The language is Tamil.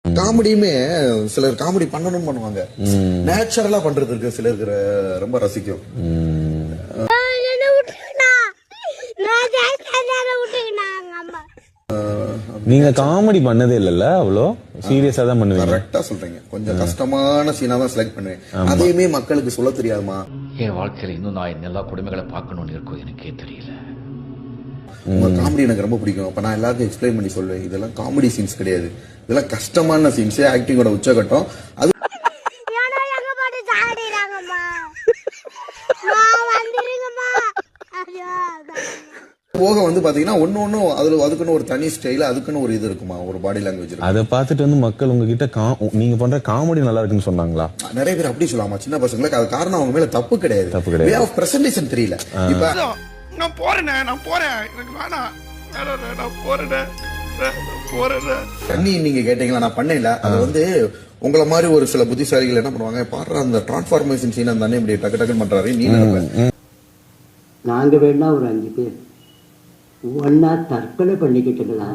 காமெடியுமே சிலர் காமெடி பண்ணணும்னு பண்ணுவாங்க, நேச்சுரலா பண்றது இருக்கு சிலருக்கு ரொம்ப ரசிக்கும். நீங்க காமெடி பண்ணதே இல்லல்ல, அவ்வளோ சீரியஸா தான் பண்ணுவீங்க. கரெக்டா சொல்றீங்க. கொஞ்சம் கஷ்டமான சீனா தான் செலக்ட் பண்ணுவேன். அதையுமே மக்களுக்கு சொல்ல தெரியாதுமா. என் வாழ்க்கையில இன்னும் நான் எல்லா குடும்பங்களை பார்க்கணும்னு இருக்கும், எனக்கே தெரியல. உங்க காமெடி எனக்கு ரொம்ப பிடிக்கும். அப்ப நான் எல்லாருக்கும் எக்ஸ்பிளைன் பண்ணி சொல்லுவேன், இதெல்லாம் காமெடி சீன்ஸ் கிடையாது, இதெல்லாம் கஷ்டமான சீன்ஸ், ஆக்டிங்கோட உச்சகட்டம். அது போக வந்து பாத்தீங்கன்னா ஒன்னு அதுக்குன்னு ஒரு தனி ஸ்டைல், அதுக்குன்னு ஒரு இது இருக்குமா, ஒரு பாடி லாங்குவேஜ். அதை பார்த்துட்டு வந்து மக்கள் உங்ககிட்ட நீங்க பண்ற காமெடி நல்லா இருக்குன்னு சொன்னாங்களா? நிறைய பேர் அப்படி சொல்லாமா, சின்ன பசங்களுக்கு. அது காரணம் அவங்க மேல தப்பு கிடையாது, வே ஆஃப் பிரசன்டேஷன் தெரியல. இப்ப நான் போறேன் எனக்கு வேணாம், நான் போறேன். நீங்க கேட்டீங்களா, நான் பண்ணல. அது வந்து உங்களை மாதிரி ஒரு சில புத்திசாலிகள் என்ன பண்ணுவாங்க, பாடுற அந்த டிரான்ஸ்ஃபார்மேஷன் சீன் தானே இப்படி டக்கு டக்குன்னு பண்றாரு. நீ நாங்க வேணா ஒரு 5 பேர் ஒன்னா தற்கொலை பண்ணிக்கிட்டுங்களா?